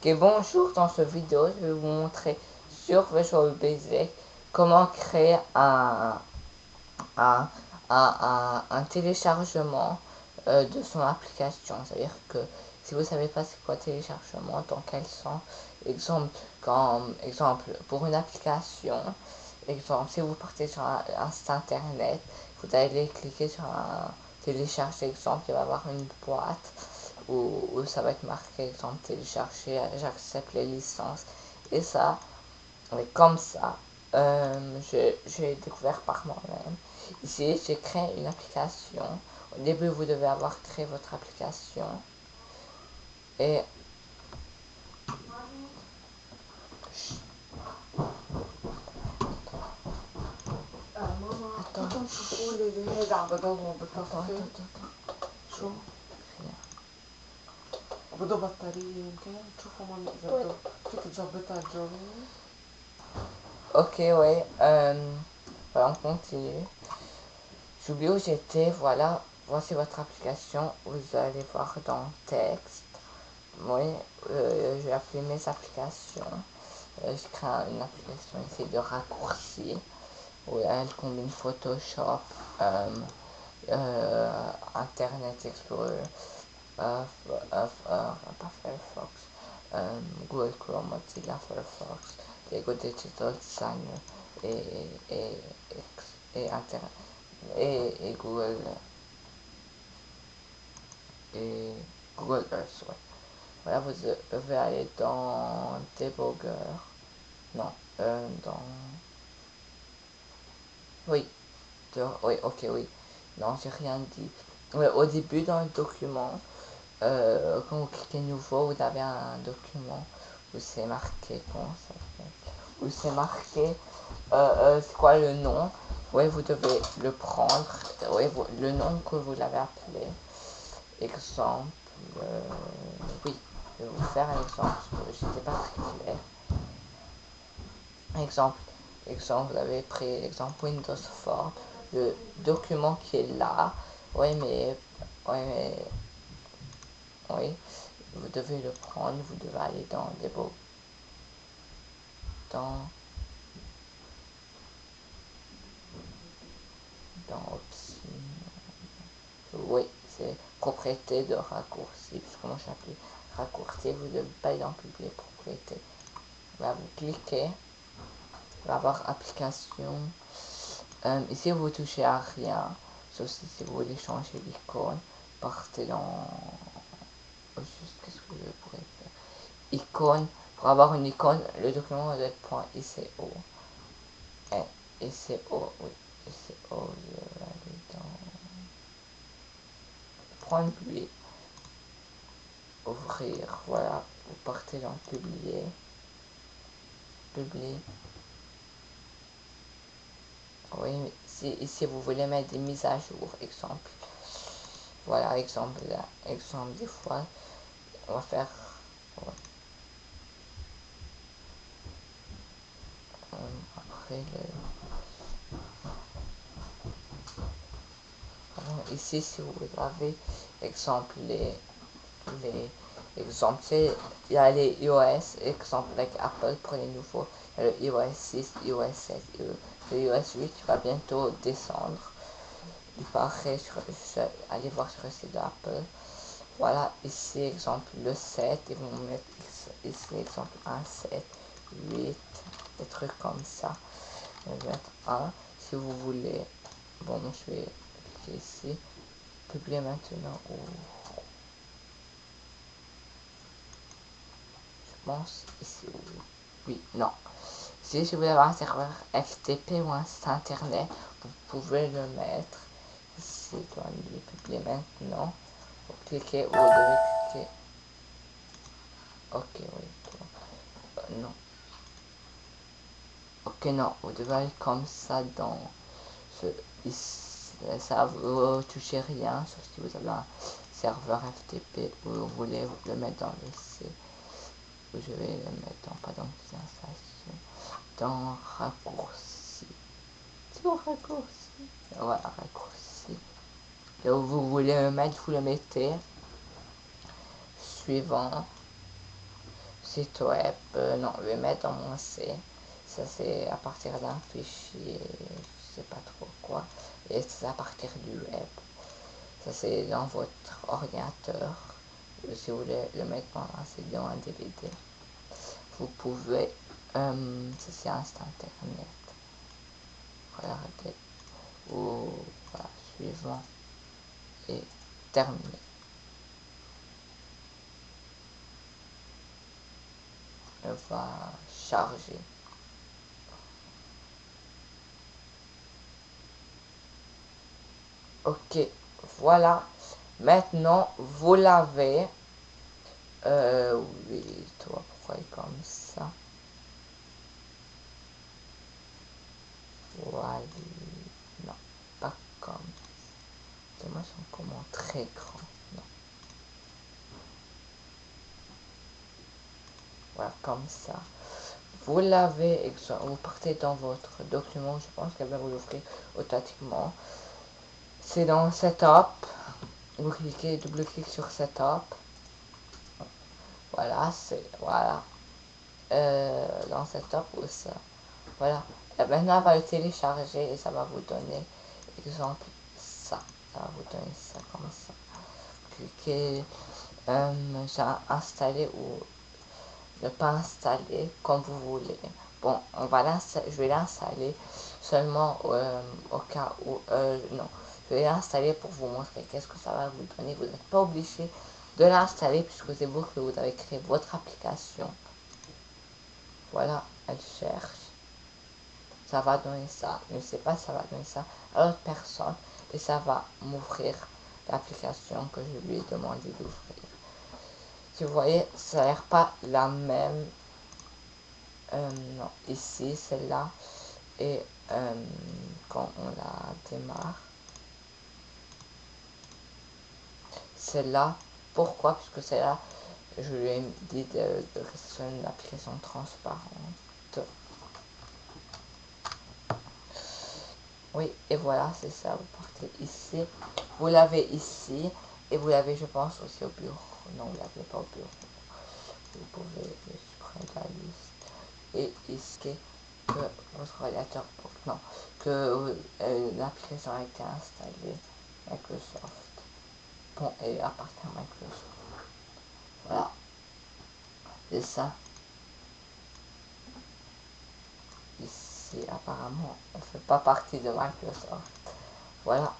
Ok, bonjour, dans cette vidéo, je vais vous montrer sur Visual Basic comment créer un, un téléchargement de son application. C'est-à-dire que si vous ne savez pas c'est quoi téléchargement, dans quel sens, exemple pour une application, exemple si vous partez sur un site internet, vous allez cliquer sur un télécharger, exemple, il va y avoir une boîte où ça va être marqué exemple télécharger, j'accepte les licences et ça, comme ça, j'ai découvert par moi-même. Ici, j'ai créé une application. Au début, vous devez avoir créé votre application et attends, شو بده بطارية يمكن تشوفوا مامي إذا بده فيك تظبطها جوي. Ok, ouais, voilà, on continue. J'oublie où j'étais, voilà, voici votre application, vous allez voir dans texte, oui, je vais appeler mes applications, je crée une application ici de raccourci, où elle combine Photoshop, Internet Explorer, pas Firefox, Google Chrome, Mozilla Firefox, Lego Digital Designer et Internet et Google Earth, ouais. Voilà, vous devez aller dans Debugger, non, dans, oui, oui, ok, oui, non, j'ai rien dit. Ouais, au début, dans le document, quand vous cliquez nouveau, vous avez un document où c'est marqué, comment ça s'appelle, où c'est marqué, c'est quoi le nom, ouais, vous devez le prendre, ouais, le nom que vous l'avez appelé, exemple, oui, je vais vous faire un exemple, parce que j'étais pas très clair. Exemple, vous avez pris exemple Windows Form, le document qui est là, oui, oui, vous devez le prendre, vous devez aller dans options, oui, c'est propriété de raccourci, parce que moi j'appelle raccourci, vous devez pas aller dans publier propriété. Là, vous cliquez, vous allez avoir application. Ici, vous touchez à rien, sauf si vous voulez changer l'icône. Partez dans. Juste, qu'est-ce que je pourrais faire? Icône. Pour avoir une icône, le document doit être .ico. ICO, oui. ICO, je vais aller dans. Publier. Ouvrir, voilà. Vous partez dans publier. Publier. Oui, si ici vous voulez mettre des mises à jour, exemple. Voilà, exemple là, exemple des fois, on va faire, ouais. Après ici si vous avez exemple les exemples, il y a les iOS, exemple avec Apple pour les nouveaux, il y a le iOS 6, iOS 7, le iOS 8 qui va bientôt descendre. Il paraît, je vais aller voir sur le site d'Apple. Voilà, ici exemple le 7, ils vont mettre ici exemple 1, 7, 8, des trucs comme ça. Je vais mettre 1, si vous voulez, bon je vais cliquer ici, publier maintenant, ou je pense ici, oui, non. Si vous voulez avoir un serveur FTP ou un site internet, vous pouvez le mettre ici, dans le publier maintenant, vous cliquez, vous devez cliquer, ok, oui, non. Ok, non, vous devez aller comme ça dans ce. Ça vous touchez rien, sauf si vous avez un serveur FTP où vous voulez le mettre dans le C. Je vais le mettre dans, pas dans l'installation, dans raccourci. C'est au raccourci. Voilà, raccourci. Là où vous voulez le mettre, vous le mettez. Suivant. site web. Non, je vais mettre dans mon C. Ça c'est à partir d'un fichier, je sais pas trop quoi. Et c'est à partir du web. Ça c'est dans votre ordinateur. Si vous voulez le mettre dans un CD ou un DVD, vous pouvez. Ça c'est un site internet. Regardez. Ou voilà, suivant et terminé. On va charger. Ok, voilà. Maintenant, vous l'avez. Oui, toi, pourquoi il est comme ça? Voilà. Non, pas comme ça. Moi, c'est comment très grand. Non. Voilà, comme ça. Vous l'avez, vous partez dans votre document, je pense qu'elle va vous l'ouvrir automatiquement. C'est dans Setup. Vous cliquez, double-clic sur Setup. Voilà, c'est, voilà. Dans Setup ou ça. Voilà. Et maintenant, on va le télécharger et ça va vous donner, exemple, ça. Ça va vous donner ça comme ça. Cliquez, j'ai installé ou ne pas installer comme vous voulez. Bon, on va je vais l'installer seulement au cas où, non, je vais l'installer pour vous montrer qu'est-ce que ça va vous donner. Vous n'êtes pas obligé de l'installer puisque c'est vous que vous avez créé votre application. Voilà, elle cherche. Ça va donner ça. Je ne sais pas si ça va donner ça à l'autre personne et ça va m'ouvrir l'application que je lui ai demandé d'ouvrir. Si vous voyez, ça n'a l'air pas la même. Non, ici, celle-là. Et quand on la démarre, celle-là. Pourquoi? Parce que celle-là, je lui ai dit de rester sur une application transparente. Oui, et voilà, c'est ça. Vous partez ici. Vous l'avez ici. Et vous l'avez, je pense, aussi au bureau. Non, vous ne l'avez pas au bureau. Vous pouvez prendre la liste. Et ici, que votre ordinateur, non, que l'application a été installée, Microsoft. Bon, et à partir de Microsoft. Voilà. C'est ça. Ici, apparemment, elle ne fait pas partie de Microsoft. Voilà.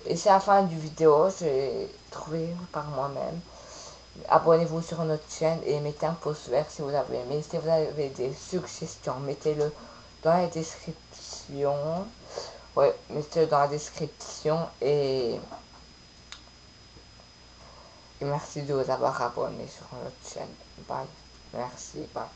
Et c'est la fin du vidéo. J'ai trouvé par moi-même. Abonnez-vous sur notre chaîne et mettez un pouce vert si vous avez aimé. Si vous avez des suggestions, mettez-le dans la description. Ouais, mettez-le dans la description et merci de vous avoir abonné sur notre chaîne. Bye. Merci. Bye.